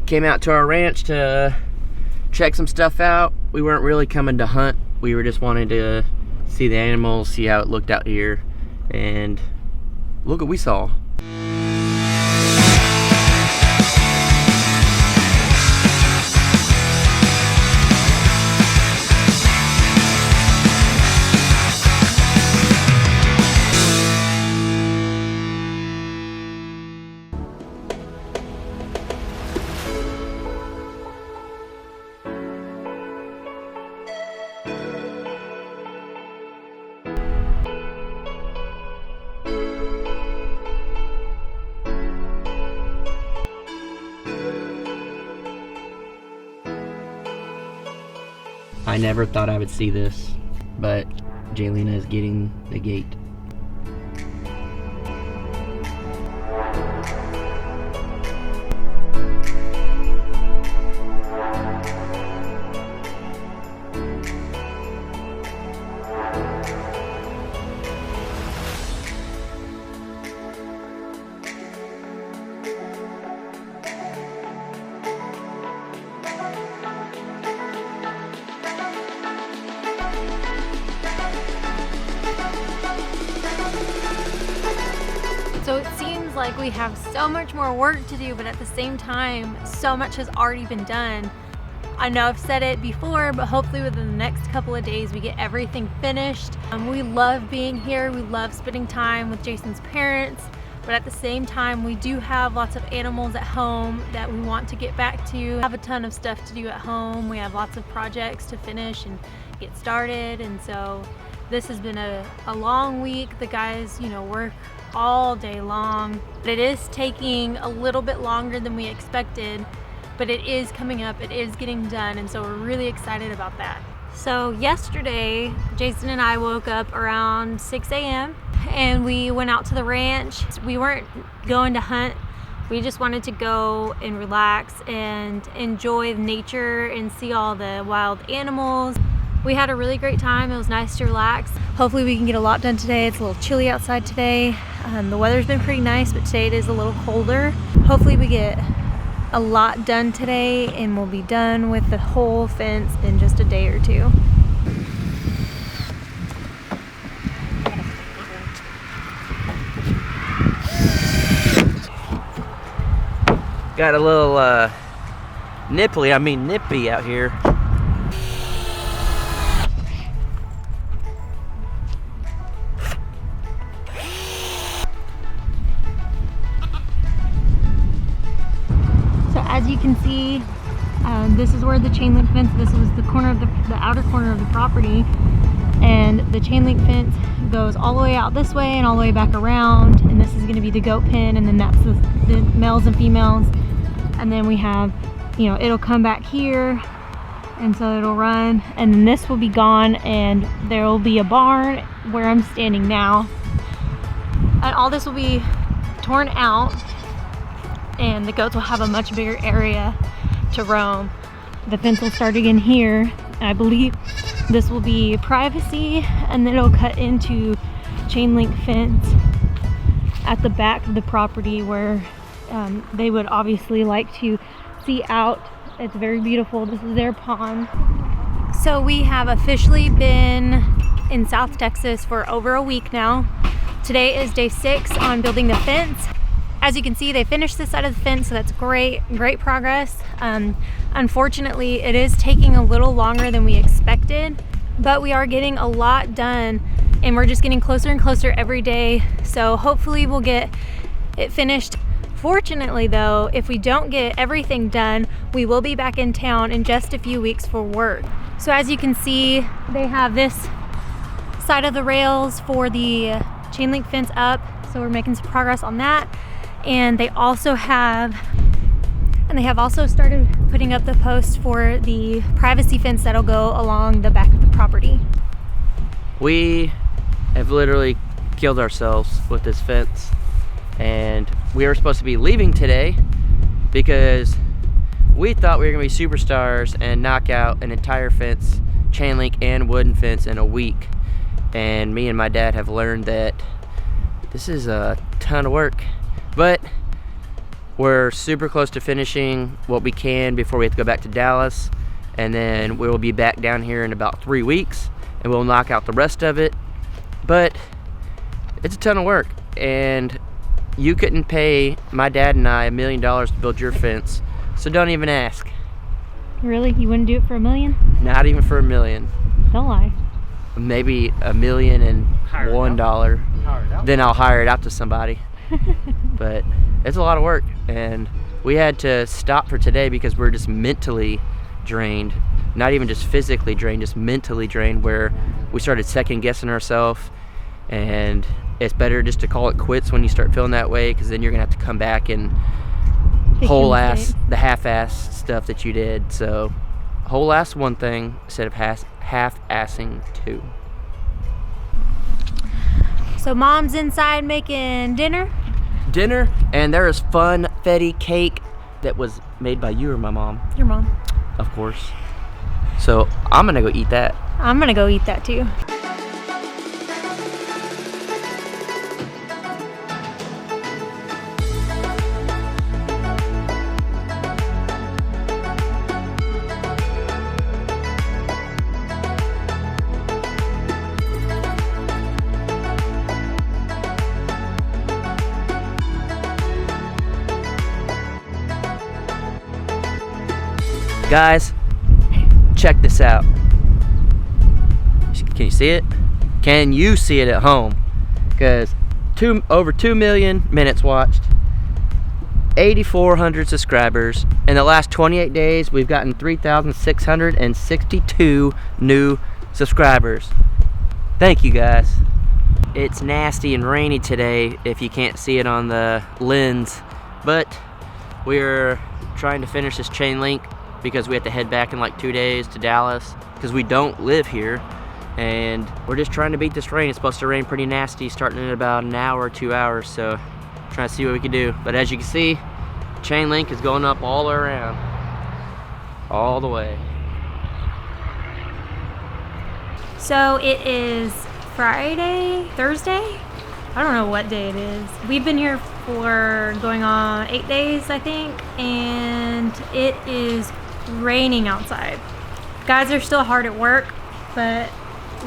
came out to our ranch to check some stuff out. We weren't really coming to hunt. We were just wanting to see the animals, see how it looked out here, and look what we saw. I never thought I would see this, but Jaylena is getting the gate. So it seems like we have so much more work to do, but at the same time, so much has already been done. I know I've said it before, but hopefully within the next couple of days we get everything finished. We love being here. We love spending time with Jason's parents, but at the same time, we do have lots of animals at home that we want to get back to. We have a ton of stuff to do at home. We have lots of projects to finish and get started, and so this has been a long week. The guys, work all day long. It is taking a little bit longer than we expected, but it is coming up, it is getting done, and so we're really excited about that. So yesterday, Jason and I woke up around 6 a.m. and we went out to the ranch. We weren't going to hunt. We just wanted to go and relax and enjoy nature and see all the wild animals. We had a really great time. It was nice to relax. Hopefully we can get a lot done today. It's a little chilly outside today. The weather's been pretty nice, but today it is a little colder. Hopefully we get a lot done today and we'll be done with the whole fence in just a day or two. Got a little nippy out here. As you can see, this is where the chain link fence, this was the corner of the outer corner of the property, and the chain link fence goes all the way out this way and all the way back around, and this is going to be the goat pen, and then that's the males and females, and then we have, it'll come back here, and so it'll run, and then this will be gone, and there will be a barn where I'm standing now, and all this will be torn out, and the goats will have a much bigger area to roam. The fence will start again here. I believe this will be privacy, and then it'll cut into chain link fence at the back of the property where they would obviously like to see out. It's very beautiful. This is their pond. So we have officially been in South Texas for over a week now. Today is day 6 on building the fence. As you can see, they finished this side of the fence, so that's great progress. Unfortunately, it is taking a little longer than we expected, but we are getting a lot done, and we're just getting closer and closer every day. So hopefully we'll get it finished. Fortunately though, if we don't get everything done, we will be back in town in just a few weeks for work. So as you can see, they have this side of the rails for the chain link fence up, so we're making some progress on that. And they also started putting up the posts for the privacy fence that'll go along the back of the property. We have literally killed ourselves with this fence, and we were supposed to be leaving today because we thought we were gonna be superstars and knock out an entire fence, chain link and wooden fence, in a week. And me and my dad have learned that this is a ton of work. But We're super close to finishing what we can before we have to go back to Dallas, and then we will be back down here in about 3 weeks, and we'll knock out the rest of it. But it's a ton of work, and you couldn't pay my dad and I $1 million to build your fence, so don't even ask. Really? You wouldn't do it for $1 million? Not even for $1 million. Don't lie. Maybe $1,001,000. Then I'll hire it out to somebody. But it's a lot of work, and we had to stop for today because we're just mentally drained. Not even just physically drained, just mentally drained, where we started second guessing ourselves, and it's better just to call it quits when you start feeling that way, because then you're gonna have to come back and the half-ass stuff that you did. So whole ass one thing instead of half-assing two. So Mom's inside making dinner, and there is funfetti cake that was made by you or my mom. Your mom, of course. So I'm gonna go eat that. I'm gonna go eat that too. Guys, check this out. Can you see it? Can you see it at home? Because over 2 million minutes watched, 8,400 subscribers. In the last 28 days, we've gotten 3,662 new subscribers. Thank you, guys. It's nasty and rainy today if you can't see it on the lens, but we're trying to finish this chain link because we have to head back in like 2 days to Dallas because we don't live here, and we're just trying to beat this rain. It's supposed to rain pretty nasty starting in about an hour or 2 hours, so trying to see what we can do. But as you can see, chain link is going up all around, all the way. So it is Thursday? I don't know what day it is. We've been here for going on 8 days, I think, and it is raining outside. Guys are still hard at work, but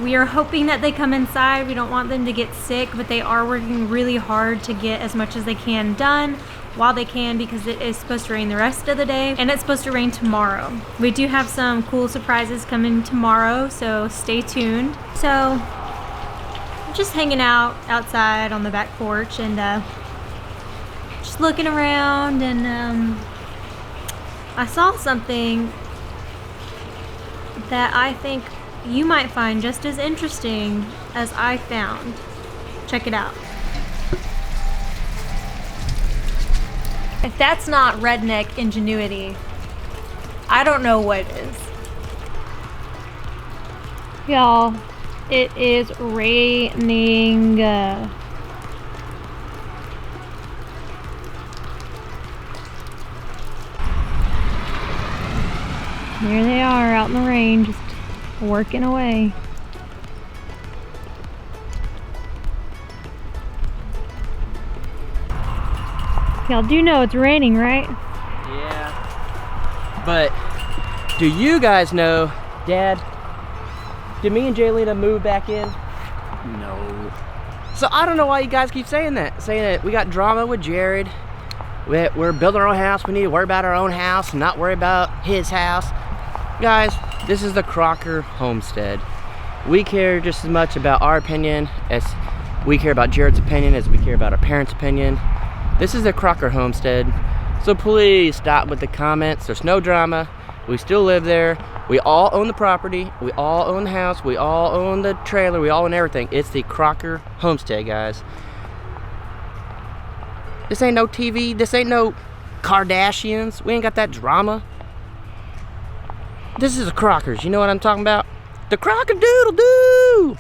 we are hoping that they come inside. We don't want them to get sick, but they are working really hard to get as much as they can done while they can, because it is supposed to rain the rest of the day, and it's supposed to rain tomorrow. We do have some cool surprises coming tomorrow, so stay tuned. So just hanging out outside on the back porch and just looking around, and I saw something that I think you might find just as interesting as I found. Check it out. If that's not redneck ingenuity, I don't know what is. Y'all, it is raining. There they are out in the rain, just working away. Y'all do know it's raining, right? Yeah. But do you guys know, Dad, did me and Jaylena move back in? No. So I don't know why you guys keep saying that we got drama with Jared. We're building our own house. We need to worry about our own house, not worry about his house. Guys, this is the Crocker homestead. We care just as much about our opinion as we care about Jared's opinion, as we care about our parents' opinion. This is the Crocker homestead, so please stop with the comments. There's no drama. We still live there. We all own the property. We all own the house. We all own the trailer. We all own everything. It's the Crocker homestead, guys. This ain't no TV. This ain't no Kardashians. We ain't got that drama. This is the Crockers. You know what I'm talking about? The Crocker-doodle-doo!